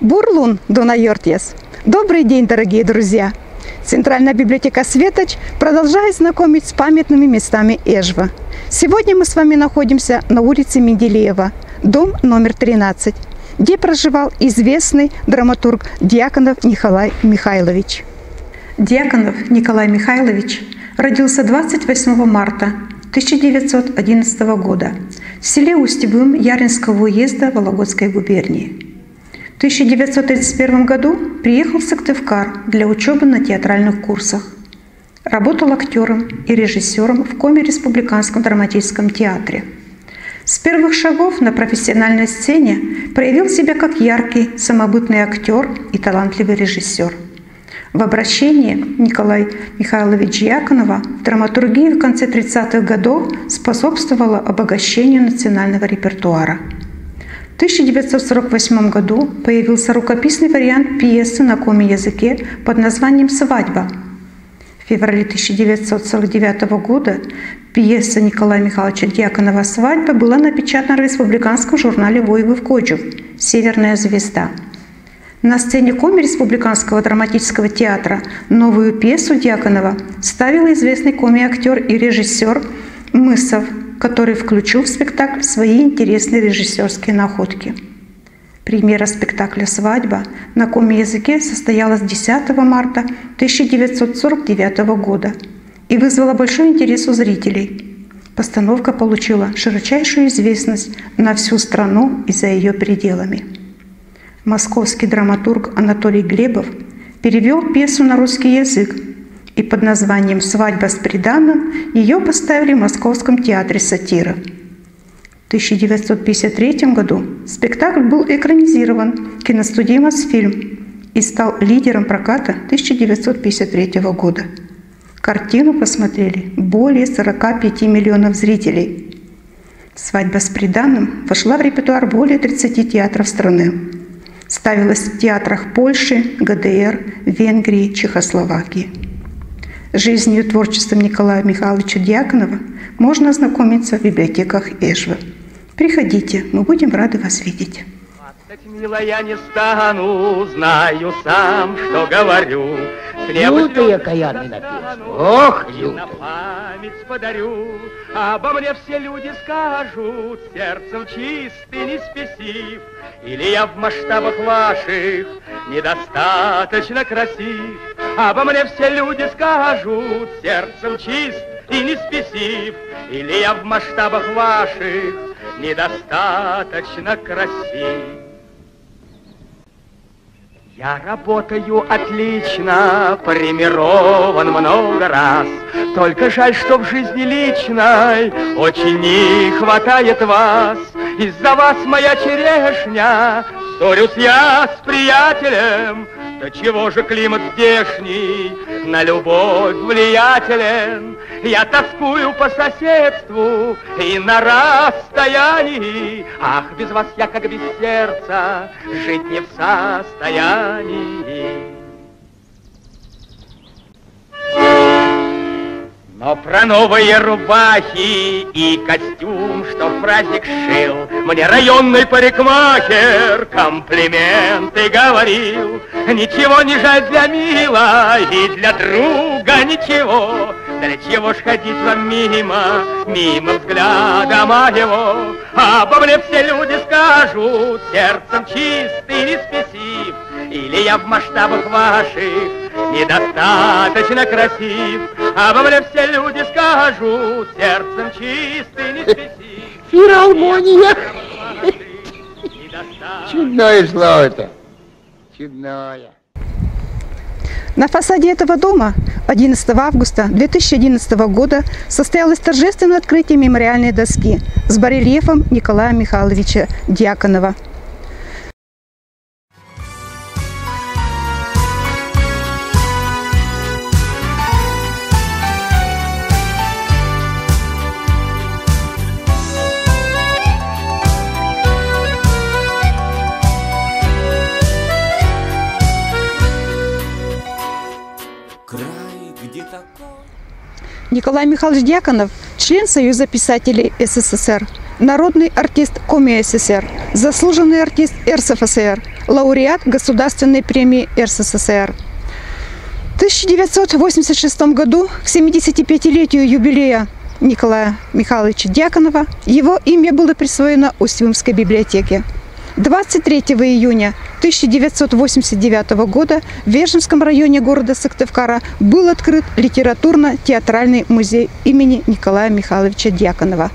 Бурлун Дунайортьес. Добрый день, дорогие друзья! Центральная библиотека Светоч продолжает знакомить с памятными местами Эжва. Сегодня мы с вами находимся на улице Менделеева, дом номер 13, где проживал известный драматург Дьяконов Николай Михайлович. Дьяконов Николай Михайлович родился 28 марта 1911 года в селе Устьевым Яринского уезда Вологодской губернии. В 1931 году приехал в Сыктывкар для учебы на театральных курсах. Работал актером и режиссером в Коми республиканском драматическом театре. С первых шагов на профессиональной сцене проявил себя как яркий, самобытный актер и талантливый режиссер. В обращении Николая Михайловича Дьяконова в драматургии в конце 30-х годов способствовало обогащению национального репертуара. В 1948 году появился рукописный вариант пьесы на коми-языке под названием «Свадьба». В феврале 1949 года пьеса Николая Михайловича Дьяконова «Свадьба» была напечатана в республиканском журнале «Воевод Коджев» «Северная звезда». На сцене Коми республиканского драматического театра новую пьесу Дьяконова ставил известный коми-актер и режиссер Мысов, который включил в спектакль свои интересные режиссерские находки. Премьера спектакля «Свадьба» на коми-языке состоялась 10 марта 1949 года и вызвала большой интерес у зрителей. Постановка получила широчайшую известность на всю страну и за ее пределами. Московский драматург Анатолий Глебов перевел пьесу на русский язык, и под названием «Свадьба с приданым» ее поставили в Московском театре сатиры. В 1953 году спектакль был экранизирован киностудией «Мосфильм» и стал лидером проката 1953 года. Картину посмотрели более 45 миллионов зрителей. «Свадьба с приданым» вошла в репертуар более 30 театров страны. Ставилась в театрах Польши, ГДР, Венгрии, Чехословакии. С жизнью и творчеством Николая Михайловича Дьяконова можно ознакомиться в библиотеках Эжвы. Приходите, мы будем рады вас видеть. Милая, не стану, знаю сам, что говорю. Лютый окаянный напился. Ох, лютый. На память подарю. Обо мне все люди скажут, сердцем чистый, не спесив. Или я в масштабах ваших недостаточно красив. Обо мне все люди скажут, сердцем чист и не спесив. Или я в масштабах ваших недостаточно красив. Я работаю отлично, премирован много раз. Только жаль, что в жизни личной очень не хватает вас. Из-за вас моя черешня, ссорюсь я с приятелем. Да чего же климат здешний на любовь влиятелен? Я тоскую по соседству и на расстоянии. Ах, без вас я как без сердца жить не в состоянии. Но про новые рубахи и костюм, что в праздник шил, мне районный парикмахер комплименты говорил. Ничего не жаль для мила и для друга ничего. Для чего ж ходить вам мимо взгляда моего? Обо мне все люди скажут, сердцем чистый, не спесив. Или я в масштабах ваших недостаточно красив. Обо мне все люди скажут, сердцем чистый, не спесив. Филармония. Чудное слово это. Чудное. На фасаде этого дома 11 августа 2011 года состоялось торжественное открытие мемориальной доски с барельефом Николая Михайловича Дьяконова. Николай Михайлович Дьяконов – член Союза писателей СССР, народный артист Коми СССР, заслуженный артист РСФСР, лауреат Государственной премии РСФСР. В 1986 году, к 75-летию юбилея Николая Михайловича Дьяконова, его имя было присвоено Усть-Илимской библиотеке. 23 июня 1989 года в Вешенском районе города Сыктывкара был открыт литературно-театральный музей имени Николая Михайловича Дьяконова.